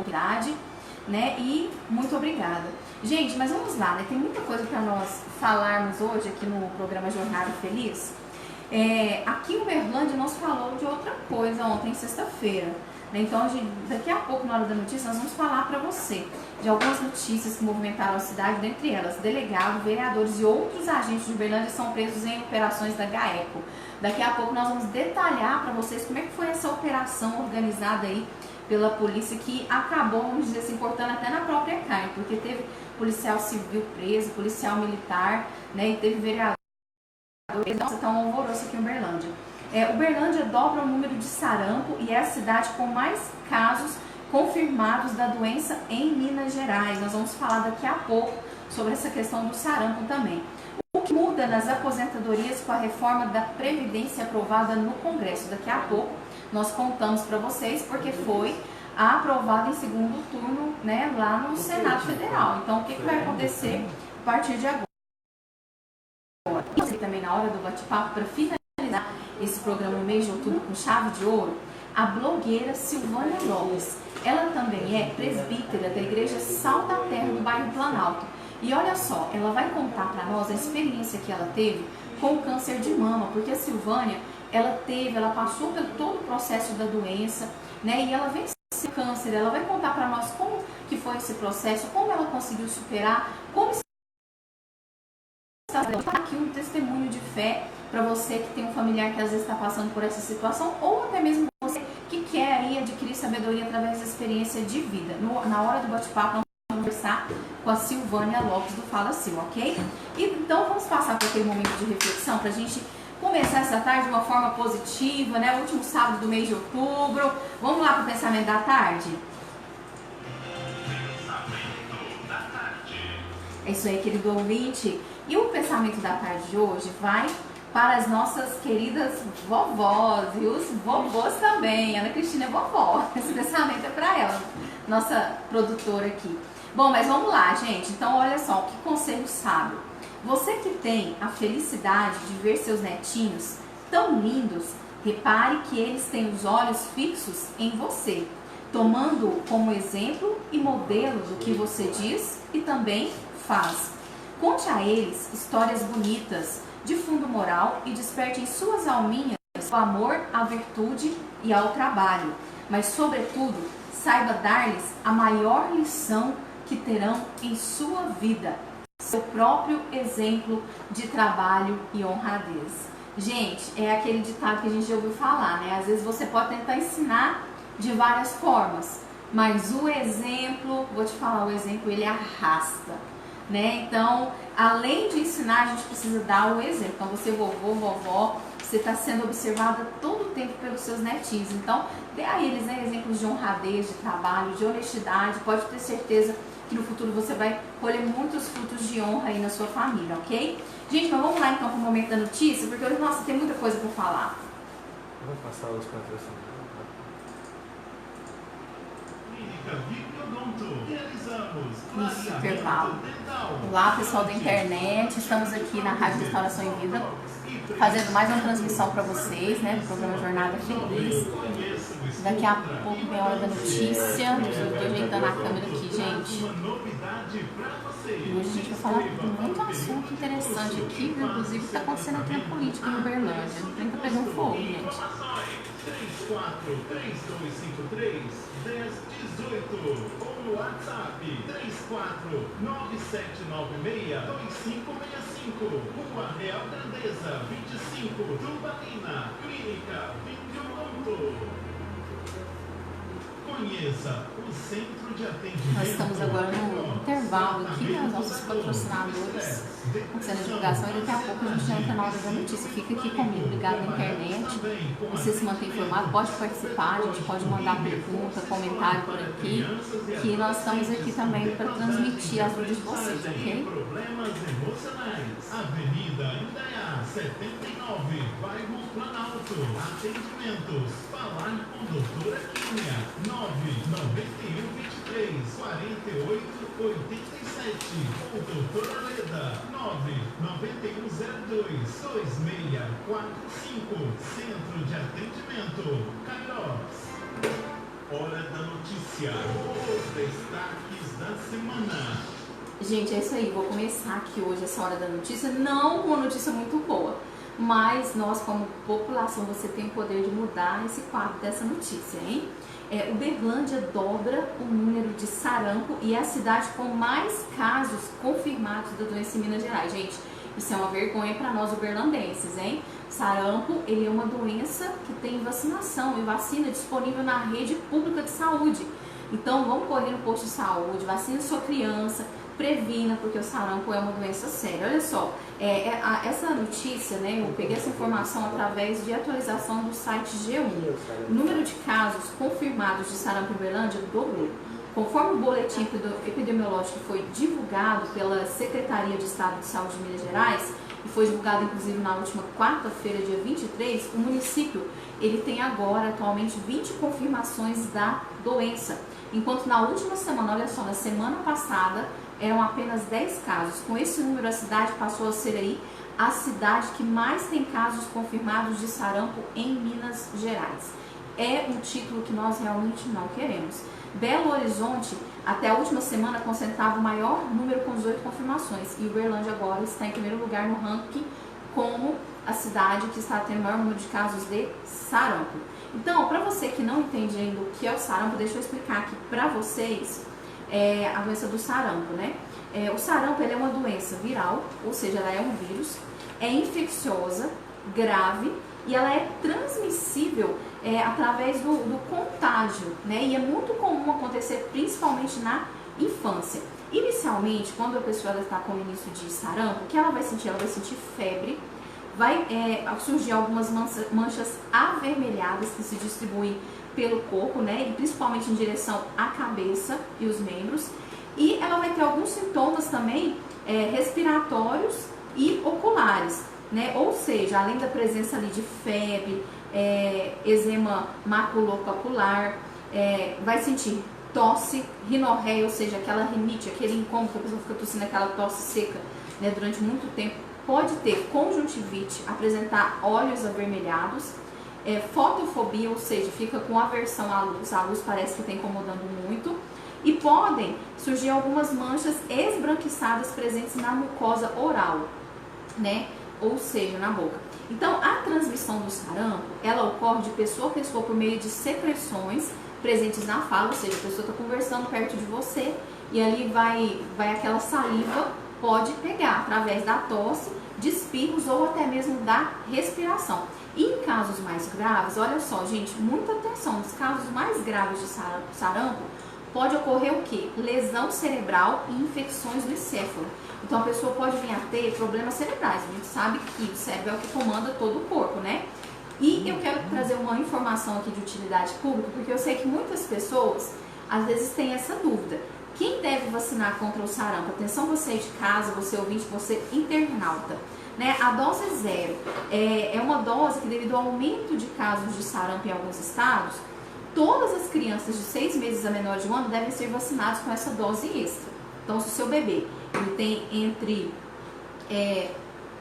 oportunidade, né? E muito obrigada. Gente, mas vamos lá, né? Tem muita coisa para nós falarmos hoje aqui no programa Jornada Feliz. Aqui em Uberlândia nós falou de outra coisa ontem, sexta-feira. Então, daqui a pouco, na hora da notícia, nós vamos falar para você de algumas notícias que movimentaram a cidade, dentre elas, delegados, vereadores e outros agentes de Uberlândia são presos em operações da GAECO. Daqui a pouco nós vamos detalhar para vocês como é que foi essa operação organizada aí pela polícia, que acabou, vamos dizer assim, cortando até na própria carne, porque teve policial civil preso, policial militar, né, e teve vereador. Nossa, tá um alvoroço aqui em Uberlândia. Uberlândia dobra o número de sarampo e é a cidade com mais casos confirmados da doença em Minas Gerais. Nós vamos falar daqui a pouco sobre essa questão do sarampo também. O que muda nas aposentadorias com a reforma da Previdência aprovada no Congresso? Daqui a pouco nós contamos para vocês, porque foi aprovada em segundo turno, né, lá no Senado Federal. Então, o que vai acontecer a partir de agora? E também na hora do bate-papo, para finalizar esse programa no mês de outubro com chave de ouro, a blogueira Silvânia Lopes. Ela também é presbítera da Igreja Sal da Terra do bairro Planalto. E olha só, ela vai contar para nós a experiência que ela teve com o câncer de mama, porque a Silvânia, ela passou por todo o processo da doença, né? E ela venceu o câncer. Ela vai contar para nós como que foi esse processo, como ela conseguiu superar, como aqui um testemunho de fé para você que tem um familiar que às vezes está passando por essa situação, ou até mesmo você que quer aí adquirir sabedoria através da experiência de vida. Na hora do bate-papo, nós vamos conversar com a Silvânia Lopes do Fala Sil, ok? Então vamos passar por aquele momento de reflexão para a gente começar essa tarde de uma forma positiva, né? O último sábado do mês de outubro. Vamos lá para o pensamento da tarde? É isso aí, querido ouvinte. E o pensamento da tarde de hoje vai para as nossas queridas vovós e os vovôs também. Ana Cristina é vovó. Esse pensamento é para ela, nossa produtora aqui. Bom, mas vamos lá, gente. Então, olha só, que conselho sábio. Você que tem a felicidade de ver seus netinhos tão lindos, repare que eles têm os olhos fixos em você, tomando como exemplo e modelo do que você diz e também faz. Conte a eles histórias bonitas, de fundo moral e desperte em suas alminhas o amor à virtude e ao trabalho. Mas, sobretudo, saiba dar-lhes a maior lição que terão em sua vida, seu próprio exemplo de trabalho e honradez. Gente, é aquele ditado que a gente já ouviu falar, né? Às vezes você pode tentar ensinar de várias formas, mas o exemplo, vou te falar, o exemplo ele arrasta. Né? Então, além de ensinar, a gente precisa dar o exemplo. Então, você, vovô, vovó, você está sendo observada todo o tempo pelos seus netinhos. Então, dê a eles, né, exemplos de honradez, de trabalho, de honestidade. Pode ter certeza que no futuro você vai colher muitos frutos de honra aí na sua família, ok? Gente, mas vamos lá então para o momento da notícia, porque hoje, nossa, tem muita coisa para falar. Vou passar os patrocinadores. Isso, intervalo. Olá, pessoal da internet, estamos aqui na Rádio Restauração em Vida, fazendo mais uma transmissão para vocês, né, do programa Jornada Feliz. Daqui a pouco vem a hora da notícia. Estou ajeitando a câmera aqui, gente. E hoje a gente vai falar de muito assunto interessante aqui, inclusive o que está acontecendo aqui na política em Uberlândia. Não tenta pegar um fogo, gente. 3432531018 ou no WhatsApp 3497962565, Rua Real Grandeza 25, Turbalina, Clínica Vinho. Conheça o Centro de Atendimento. Nós estamos agora no intervalo aqui, né, os nossos patrocinadores fazendo a divulgação, e daqui a pouco a gente entra na hora da notícia. Fica aqui comigo, ligado na internet. Você se mantém informado, pode participar, a gente pode mandar pergunta, comentário por aqui, que nós estamos aqui também para transmitir as dúvidas de vocês, ok? Problemas emocionais. Avenida Indaiá 79, bairro Planalto. Atendimentos. Falar com doutora Químia 991234887 ou doutora Leda 991022645. Centro de Atendimento Cairós. Hora da notícia. Os destaques da semana. Gente, é isso aí. Vou começar aqui hoje essa hora da notícia, não com uma notícia muito boa, mas nós, como população, você tem o poder de mudar esse quadro dessa notícia, hein? Uberlândia dobra o número de sarampo e é a cidade com mais casos confirmados da doença em Minas Gerais. Gente, isso é uma vergonha para nós uberlandenses, hein? Sarampo, ele é uma doença que tem vacinação e vacina disponível na rede pública de saúde. Então, vamos correr no posto de saúde, vacina sua criança, previna, porque o sarampo é uma doença séria. Olha só, essa notícia, né, eu peguei essa informação através de atualização do site G1. O número de casos confirmados de sarampo em Uberlândia dobrou. Conforme o boletim epidemiológico que foi divulgado pela Secretaria de Estado de Saúde de Minas Gerais, e foi divulgado inclusive na última quarta-feira, dia 23, o município ele tem agora atualmente 20 confirmações da doença, enquanto na última semana, olha só, na semana passada eram apenas 10 casos. Com esse número, a cidade passou a ser aí a cidade que mais tem casos confirmados de sarampo em Minas Gerais. É um título que nós realmente não queremos. Belo Horizonte, até a última semana, concentrava o maior número com 18 confirmações. E Uberlândia agora está em primeiro lugar no ranking como a cidade que está tendo o maior número de casos de sarampo. Então, para você que não entende ainda o que é o sarampo, deixa eu explicar aqui para vocês a doença do sarampo, né? O sarampo ele é uma doença viral, ou seja, ela é um vírus, é infecciosa, grave, e ela é transmissível através do contágio, né? E é muito comum acontecer principalmente na infância. Inicialmente, quando a pessoa está com o início de sarampo, o que ela vai sentir? Ela vai sentir febre, vai surgir algumas manchas avermelhadas que se distribuem pelo corpo, né? E principalmente em direção à cabeça e os membros. E ela vai ter alguns sintomas também respiratórios e oculares, né? Ou seja, além da presença ali de febre, eczema maculopapular, vai sentir tosse, rinorreia, ou seja, aquela rinite, aquele incômodo que a pessoa fica tossindo, aquela tosse seca, né, durante muito tempo. Pode ter conjuntivite, apresentar olhos avermelhados, fotofobia, ou seja, fica com aversão à luz parece que está incomodando muito. E podem surgir algumas manchas esbranquiçadas presentes na mucosa oral, né? Ou seja, na boca. Então, a transmissão do sarampo, ela ocorre de pessoa a pessoa por meio de secreções presentes na fala, ou seja, a pessoa está conversando perto de você e ali vai aquela saliva, pode pegar através da tosse, de espirros ou até mesmo da respiração. E em casos mais graves, olha só, gente, muita atenção, nos casos mais graves de sarampo, pode ocorrer o quê? Lesão cerebral e infecções do encéfalo. Então a pessoa pode vir a ter problemas cerebrais. A gente sabe que o cérebro é o que comanda todo o corpo, né? E eu quero trazer uma informação aqui de utilidade pública, porque eu sei que muitas pessoas às vezes têm essa dúvida. Quem deve vacinar contra o sarampo? Atenção, você de casa, você ouvinte, você internauta. Né? A dose 0 é uma dose que, devido ao aumento de casos de sarampo em alguns estados, todas as crianças de 6 meses a menor de 1 ano devem ser vacinadas com essa dose extra. Então, se o seu bebê ele tem entre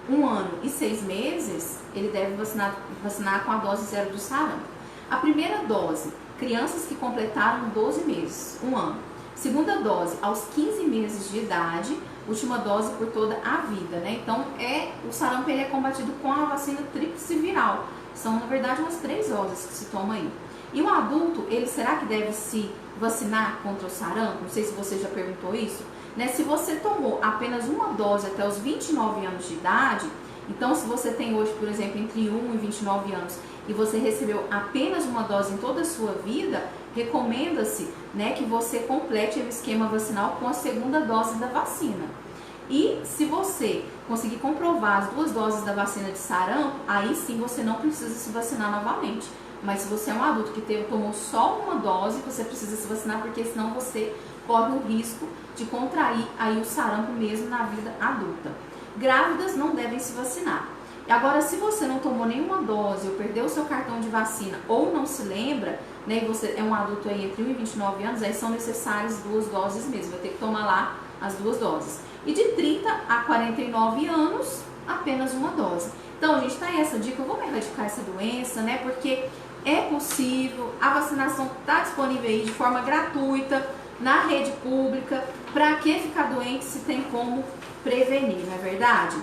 1 ano e 6 meses, ele deve vacinar com a dose 0 do sarampo. A primeira dose, crianças que completaram 12 meses, 1 ano. Segunda dose, aos 15 meses de idade. Última dose por toda a vida, né? Então, o sarampo ele é combatido com a vacina tríplice viral. São, na verdade, umas 3 doses que se toma aí. E o adulto, ele será que deve se vacinar contra o sarampo? Não sei se você já perguntou isso. Né? Se você tomou apenas uma dose até os 29 anos de idade, então se você tem hoje, por exemplo, entre 1 e 29 anos, e você recebeu apenas uma dose em toda a sua vida, recomenda-se, né, que você complete o esquema vacinal com a segunda dose da vacina. E se você conseguir comprovar as 2 doses da vacina de sarampo, aí sim você não precisa se vacinar novamente. Mas se você é um adulto que tomou só uma dose, você precisa se vacinar, porque senão você corre o risco de contrair aí o sarampo mesmo na vida adulta. Grávidas não devem se vacinar. Agora, se você não tomou nenhuma dose ou perdeu o seu cartão de vacina ou não se lembra, né, e você é um adulto aí entre 1 e 29 anos, aí são necessárias 2 doses mesmo, vai ter que tomar lá as 2 doses. E de 30 a 49 anos, apenas uma dose. Então, gente, tá aí essa dica, vamos erradicar essa doença, né, porque é possível, a vacinação está disponível aí de forma gratuita, na rede pública. Para que ficar doente se tem como prevenir, não é verdade?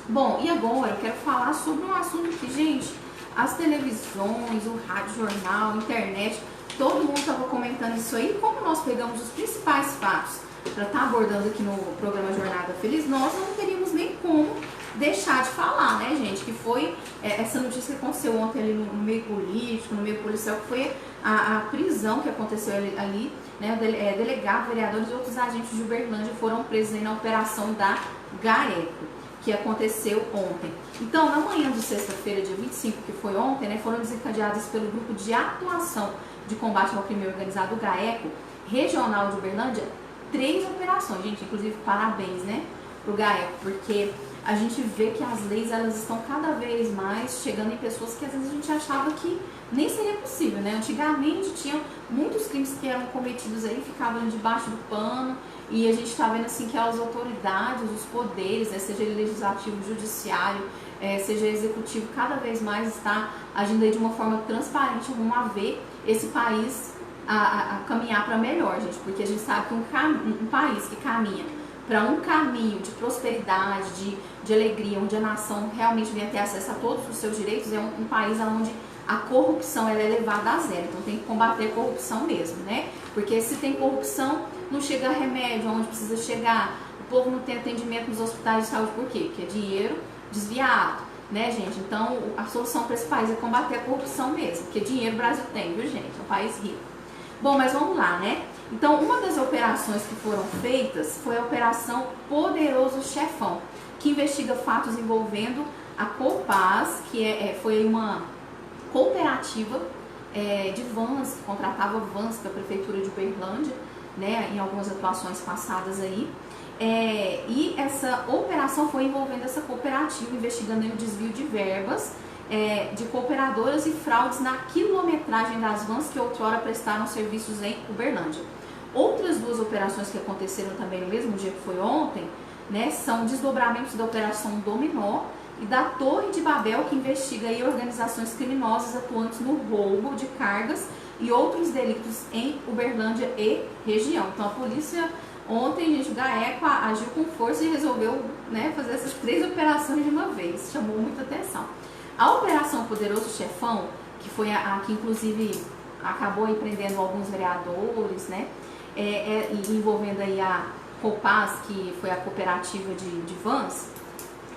Bom, e agora eu quero falar sobre um assunto que, gente, as televisões, o rádio, jornal, internet, todo mundo estava comentando isso aí. Como nós pegamos os principais fatos para estar abordando aqui no programa Jornada Feliz, nós não teríamos nem como deixar de falar, né, gente? Que foi essa notícia que aconteceu ontem ali no meio político, no meio policial, que foi a prisão que aconteceu ali, né? Delegado, vereadores e outros agentes de Uberlândia foram presos aí na operação da GAECO, que aconteceu ontem. Então, na manhã de sexta-feira, dia 25, que foi ontem, né, foram desencadeadas pelo Grupo de Atuação de Combate ao Crime Organizado, GAECO, regional de Uberlândia, 3 operações. Gente, inclusive, parabéns, né, pro GAECO, porque a gente vê que as leis, elas estão cada vez mais chegando em pessoas que às vezes a gente achava que nem seria possível, né? Antigamente tinham muitos crimes que eram cometidos aí, ficavam debaixo do pano, e a gente está vendo assim que as autoridades, os poderes, né, seja legislativo, judiciário, seja executivo, cada vez mais está agindo aí de uma forma transparente rumo a ver esse país a caminhar para melhor, gente, porque a gente sabe que um país que caminha para um caminho de prosperidade, de alegria, onde a nação realmente venha ter acesso a todos os seus direitos, é um país onde a corrupção ela é levada a zero. Então tem que combater a corrupção mesmo, né? Porque se tem corrupção, não chega remédio onde precisa chegar, o povo não tem atendimento nos hospitais de saúde, por quê? Porque é dinheiro desviado, né, gente? Então a solução para esse país é combater a corrupção mesmo, porque dinheiro o Brasil tem, viu, gente? É um país rico. Bom, mas vamos lá, né? Então, uma das operações que foram feitas foi a Operação Poderoso Chefão, que investiga fatos envolvendo a Copaz, que foi uma cooperativa de vans, que contratava vans para a Prefeitura de Uberlândia, né, em algumas atuações passadas aí. E essa operação foi envolvendo essa cooperativa, investigando o desvio de verbas de cooperadoras e fraudes na quilometragem das vans que outrora prestaram serviços em Uberlândia. Outras 2 operações que aconteceram também no mesmo dia que foi ontem, né, são desdobramentos da Operação Dominó e da Torre de Babel, que investiga aí organizações criminosas atuantes no roubo de cargas e outros delitos em Uberlândia e região. Então a polícia ontem, gente, o GAECO agiu com força e resolveu, né, fazer essas 3 operações de uma vez, chamou muita atenção. A Operação Poderoso Chefão, que foi a que inclusive acabou empreendendo alguns vereadores, né, envolvendo aí a Copaz, que foi a cooperativa de vans,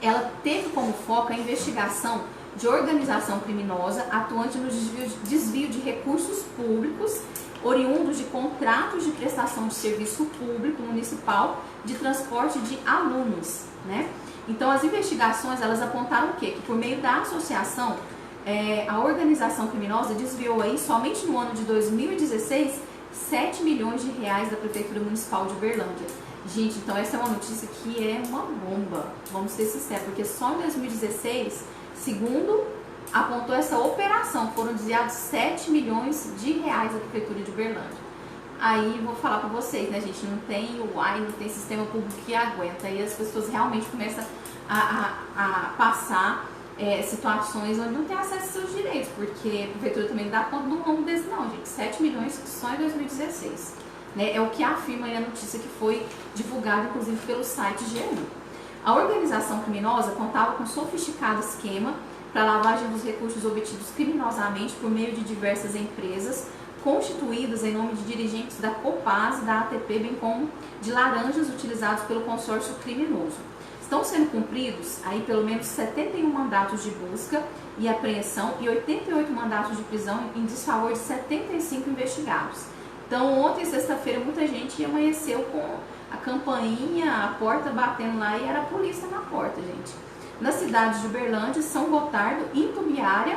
ela teve como foco a investigação de organização criminosa atuante no desvio de recursos públicos oriundos de contratos de prestação de serviço público municipal de transporte de alunos, né? Então, as investigações, elas apontaram o quê? Que por meio da associação, a organização criminosa desviou aí, somente no ano de 2016, 7 milhões de reais da Prefeitura Municipal de Uberlândia. Gente, então essa é uma notícia que é uma bomba, vamos ser sinceros, porque só em 2016, segundo apontou essa operação, foram desviados 7 milhões de reais da Prefeitura de Uberlândia. Aí vou falar pra vocês, né, gente, não tem UAI, não tem sistema público que aguenta, aí as pessoas realmente começam a passar situações onde não tem acesso aos seus direitos, porque a Prefeitura também não dá conta de um rombo desse não, gente, 7 milhões só em 2016. Né, é o que afirma aí a notícia que foi divulgada, inclusive, pelo site G1. A organização criminosa contava com um sofisticado esquema para lavagem dos recursos obtidos criminosamente por meio de diversas empresas constituídas em nome de dirigentes da Copaz e da ATP, bem como de laranjas utilizados pelo consórcio criminoso. Estão sendo cumpridos aí pelo menos 71 mandatos de busca e apreensão e 88 mandatos de prisão em desfavor de 75 investigados. Então, ontem, sexta-feira, muita gente amanheceu com a campainha, a porta batendo lá e era a polícia na porta, gente. Nas cidades de Uberlândia, São Gotardo, Itumbiara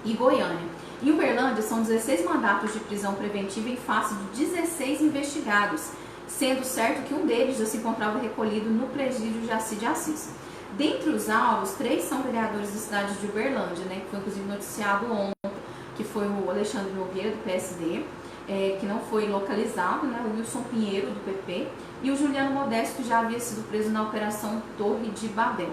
e Goiânia. Em Uberlândia, são 16 mandatos de prisão preventiva em face de 16 investigados, sendo certo que um deles já se encontrava recolhido no presídio Jaci de Assis. Dentre os alvos, 3 são vereadores da cidade de Uberlândia, né, que foi inclusive noticiado ontem, que foi o Alexandre Nogueira, do PSD, que não foi localizado, né, o Wilson Pinheiro, do PP, e o Juliano Modesto, que já havia sido preso na Operação Torre de Babel.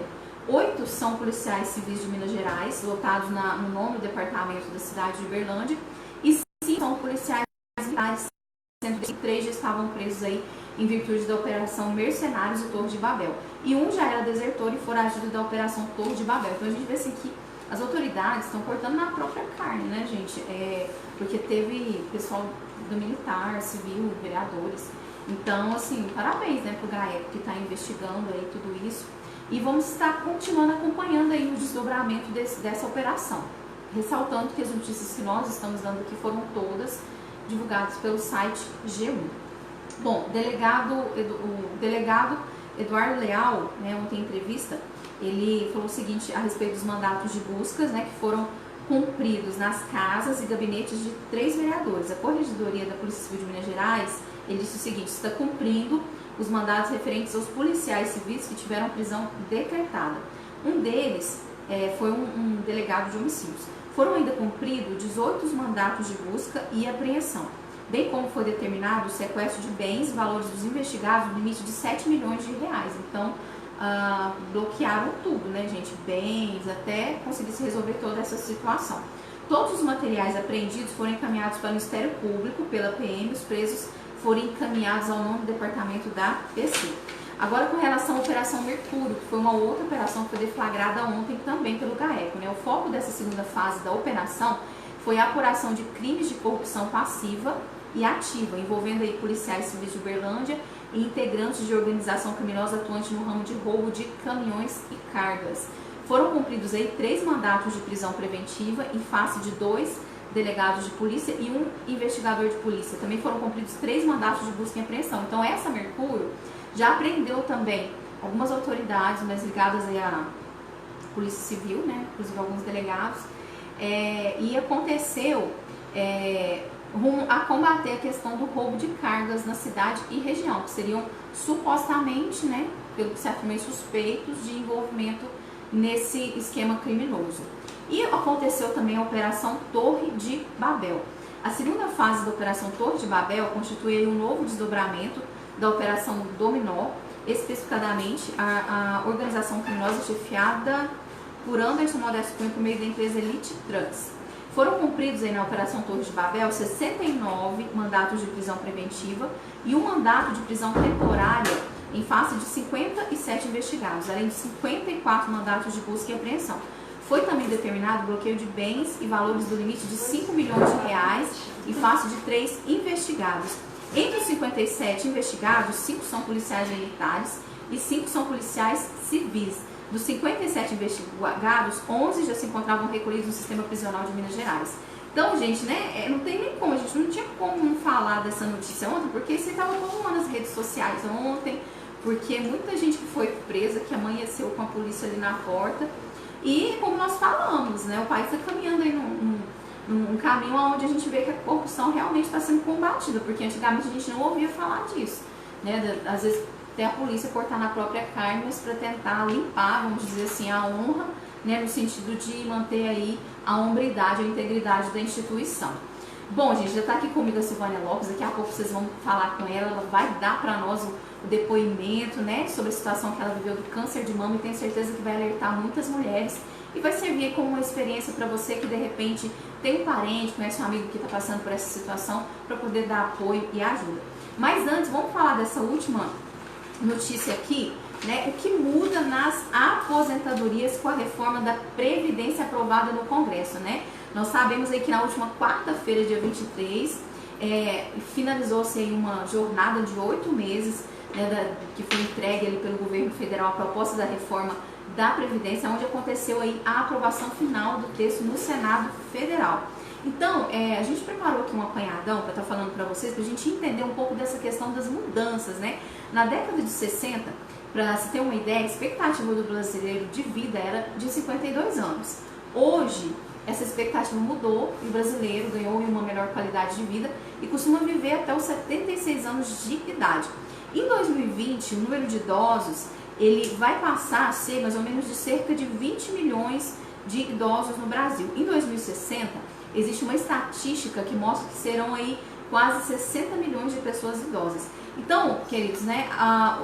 8 são policiais civis de Minas Gerais, lotados no 9º departamento da cidade de Uberlândia, e 5 são policiais militares, sendo que 3 já estavam presos aí em virtude da Operação Mercenários e Torre de Babel. E um já era desertor e foragido da Operação Torre de Babel. Então a gente vê assim que as autoridades estão cortando na própria carne, né, gente? Porque teve pessoal do militar, civil, vereadores. Então, assim, parabéns, né, pro GAECO que está investigando aí tudo isso. E vamos estar continuando acompanhando aí o desdobramento dessa operação. Ressaltando que as notícias que nós estamos dando aqui foram todas divulgadas pelo site G1. Bom, o delegado Eduardo Leal, né, ontem em entrevista, ele falou o seguinte a respeito dos mandatos de buscas, né, que foram cumpridos nas casas e gabinetes de 3 vereadores. A Corregedoria da Polícia Civil de Minas Gerais, ele disse o seguinte: está cumprindo os mandatos referentes aos policiais civis que tiveram prisão decretada. Um deles foi um delegado de homicídios. Foram ainda cumpridos 18 mandatos de busca e apreensão, bem como foi determinado o sequestro de bens e valores dos investigados no limite de 7 milhões de reais. Então, bloquearam tudo, né, gente? Bens, até conseguir se resolver toda essa situação. Todos os materiais apreendidos foram encaminhados para o Ministério Público, pela PM, os presos foram encaminhados ao 9º departamento da PC. Agora, com relação à Operação Mercúrio, que foi uma outra operação que foi deflagrada ontem também pelo GAECO, né? O foco dessa segunda fase da operação foi a apuração de crimes de corrupção passiva e ativa, envolvendo aí policiais civis de Uberlândia e integrantes de organização criminosa atuante no ramo de roubo de caminhões e cargas. Foram cumpridos aí 3 mandatos de prisão preventiva em face de 2 delegados de polícia e um investigador de polícia. Também foram cumpridos 3 mandatos de busca e apreensão. Então essa Mercúrio já apreendeu também algumas autoridades, mas ligadas aí à Polícia Civil, né, inclusive alguns delegados, e aconteceu rumo a combater a questão do roubo de cargas na cidade e região, que seriam supostamente, né, pelo que se afirma, suspeitos de envolvimento nesse esquema criminoso. E aconteceu também a Operação Torre de Babel. A segunda fase da Operação Torre de Babel constitui um novo desdobramento da Operação Dominó, especificadamente a organização criminosa chefiada por Anderson Modesto Cunha por meio da empresa Elite Trucks. Foram cumpridos aí na Operação Torre de Babel 69 mandatos de prisão preventiva e um mandato de prisão temporária em face de 57 investigados, além de 54 mandatos de busca e apreensão. Foi também determinado o bloqueio de bens e valores do limite de 5 milhões de reais em face de 3 investigados. Entre os 57 investigados, 5 são policiais militares e 5 são policiais civis. Dos 57 investigados, 11 já se encontravam recolhidos no sistema prisional de Minas Gerais. Então, gente, né, não tem nem como, a gente não tinha como não falar dessa notícia ontem, porque você estava todo mundo nas redes sociais ontem, porque muita gente que foi presa, que amanheceu com a polícia ali na porta. E como nós falamos, né, o país está caminhando aí num caminho onde a gente vê que a corrupção realmente está sendo combatida, porque antigamente a gente não ouvia falar disso, né, às vezes até a polícia cortar na própria carne, mas para tentar limpar, vamos dizer assim, a honra, né, no sentido de manter aí a hombridade, a integridade da instituição. Bom, gente, já está aqui comigo a Silvânia Lopes, daqui a pouco vocês vão falar com ela vai dar para nós o depoimento, né, sobre a situação que ela viveu do câncer de mama, e tenho certeza que vai alertar muitas mulheres e vai servir como uma experiência para você que de repente tem um parente, conhece um amigo que está passando por essa situação, para poder dar apoio e ajuda. Mas antes, vamos falar dessa última notícia aqui, né, o que muda nas aposentadorias com a reforma da Previdência aprovada no Congresso, né? Nós sabemos aí que na última quarta-feira, dia 23, finalizou-se aí uma jornada de 8 meses, né, que foi entregue ali pelo governo federal a proposta da reforma da Previdência, onde aconteceu aí a aprovação final do texto no Senado Federal. Então, a gente preparou aqui um apanhadão para estar falando para vocês, para a gente entender um pouco dessa questão das mudanças, né? Na década de 60, para se ter uma ideia, a expectativa do brasileiro de vida era de 52 anos. Hoje, essa expectativa mudou e o brasileiro ganhou uma melhor qualidade de vida e costuma viver até os 76 anos de idade. Em 2020, o número de idosos ele vai passar a ser mais ou menos de cerca de 20 milhões de idosos no Brasil. Em 2060, existe uma estatística que mostra que serão aí quase 60 milhões de pessoas idosas. Então, queridos, né,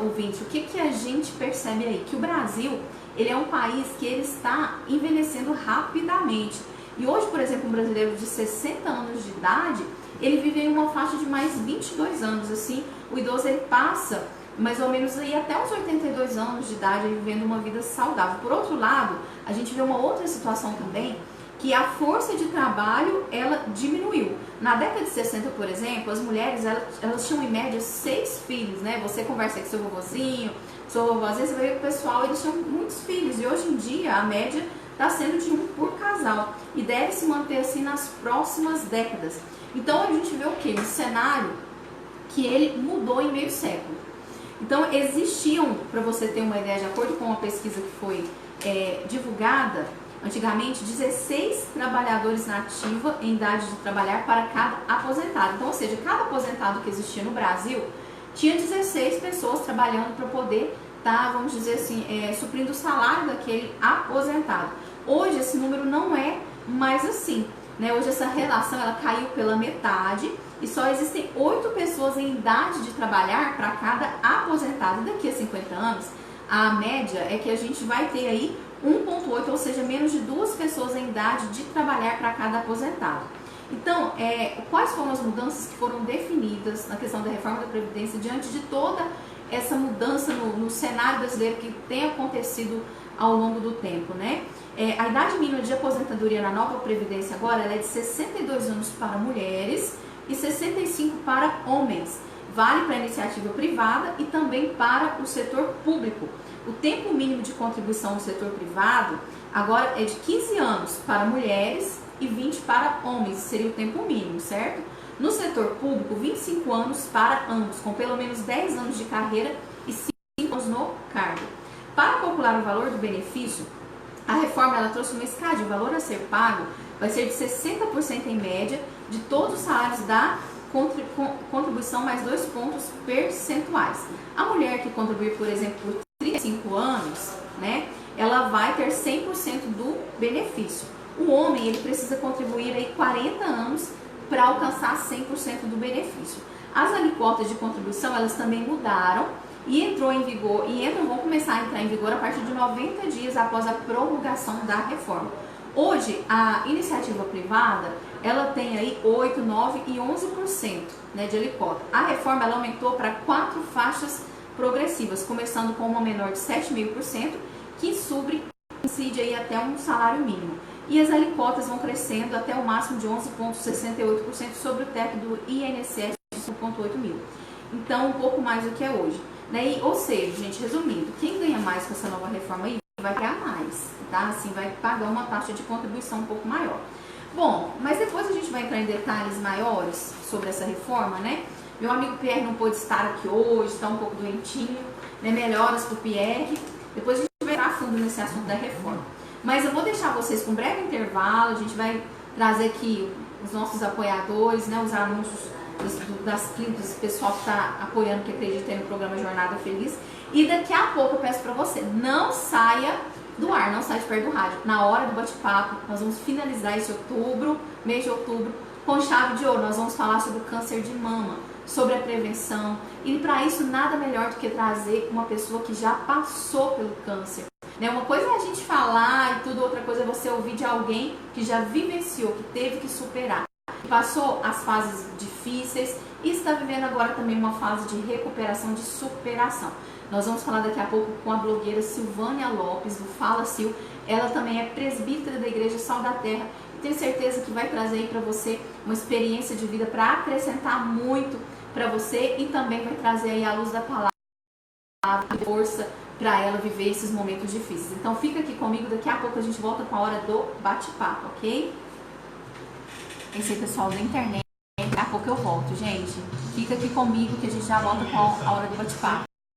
ouvintes, o que a gente percebe aí? Que o Brasil, ele é um país que ele está envelhecendo rapidamente. E hoje, por exemplo, um brasileiro de 60 anos de idade, ele vive em uma faixa de mais 22 anos, assim, o idoso ele passa mais ou menos aí até os 82 anos de idade vivendo uma vida saudável. Por outro lado, a gente vê uma outra situação também, que a força de trabalho, ela diminuiu. Na década de 60, por exemplo, as mulheres, elas tinham em média 6 filhos, né? Você conversa com seu vovozinho, sua vovozinha, você vai ver que o pessoal, eles tinham muitos filhos. E hoje em dia, a média está sendo de 1 por casal. E deve se manter assim nas próximas décadas. Então, a gente vê o quê? Um cenário que ele mudou em meio século. Então, existiam, para você ter uma ideia, de acordo com uma pesquisa que foi divulgada, antigamente, 16 trabalhadores na ativa em idade de trabalhar para cada aposentado. Então, ou seja, cada aposentado que existia no Brasil tinha 16 pessoas trabalhando para poder estar, vamos dizer assim, suprindo o salário daquele aposentado. Hoje, esse número não é mais assim, né? Hoje, essa relação ela caiu pela metade e só existem 8 pessoas em idade de trabalhar para cada aposentado. E daqui a 50 anos, a média é que a gente vai ter aí 1,8, ou seja, menos de 2 pessoas em idade de trabalhar para cada aposentado. Então, quais foram as mudanças que foram definidas na questão da reforma da Previdência diante de toda essa mudança no cenário brasileiro que tem acontecido ao longo do tempo, né? A idade mínima de aposentadoria na nova Previdência agora ela é de 62 anos para mulheres e 65 para homens. Vale para a iniciativa privada e também para o setor público. O tempo mínimo de contribuição no setor privado agora é de 15 anos para mulheres e 20 para homens, seria o tempo mínimo, certo? No setor público, 25 anos para ambos, com pelo menos 10 anos de carreira e 5 anos no cargo. Para calcular o valor do benefício, a reforma ela trouxe uma escada, o valor a ser pago vai ser de 60% em média de todos os salários da contribuição mais 2 pontos percentuais. A mulher que contribuir, por exemplo, por 35 anos, né, ela vai ter 100% do benefício. O homem ele precisa contribuir aí 40 anos para alcançar 100% do benefício. As alíquotas de contribuição elas também mudaram e vão começar a entrar em vigor a partir de 90 dias após a promulgação da reforma. Hoje, a iniciativa privada, ela tem aí 8, 9 e 11%, né, de alíquota. A reforma ela aumentou para 4 faixas progressivas, começando com uma menor de 7,5%, que incide aí até um salário mínimo. E as alíquotas vão crescendo até o máximo de 11,68% sobre o teto do INSS de 5,8 mil. Então, um pouco mais do que é hoje. Né? Ou seja, gente, resumindo, quem ganha mais com essa nova reforma aí vai ganhar mais, tá? Assim, vai pagar uma taxa de contribuição um pouco maior. Bom, mas depois a gente vai entrar em detalhes maiores sobre essa reforma, né? Meu amigo Pierre não pôde estar aqui hoje, está um pouco doentinho, né? Melhoras pro Pierre. Depois a gente vai entrar a fundo nesse assunto da reforma. Mas eu vou deixar vocês com um breve intervalo, a gente vai trazer aqui os nossos apoiadores, né? Os anúncios das clínicas, o pessoal que está apoiando, que acredita no programa Jornada Feliz. E daqui a pouco eu peço para você, não saia do ar, não saia de perto do rádio. Na hora do bate-papo, nós vamos finalizar esse outubro, mês de outubro, com chave de ouro. Nós vamos falar sobre o câncer de mama, sobre a prevenção. E para isso, nada melhor do que trazer uma pessoa que já passou pelo câncer. Né? Uma coisa é a gente falar e tudo, outra coisa é você ouvir de alguém que já vivenciou, que teve que superar. Passou as fases difíceis e está vivendo agora também uma fase de recuperação, de superação. Nós vamos falar daqui a pouco com a blogueira Silvânia Lopes, do Fala Sil. Ela também é presbítera da Igreja Sal da Terra e tenho certeza que vai trazer aí para você uma experiência de vida para acrescentar muito para você e também vai trazer aí a luz da palavra, a força para ela viver esses momentos difíceis. Então fica aqui comigo, daqui a pouco a gente volta com a hora do bate-papo, ok? Esse aí, pessoal da internet, daqui a pouco eu volto, gente. Fica aqui comigo que a gente já volta com a hora do bate-papo.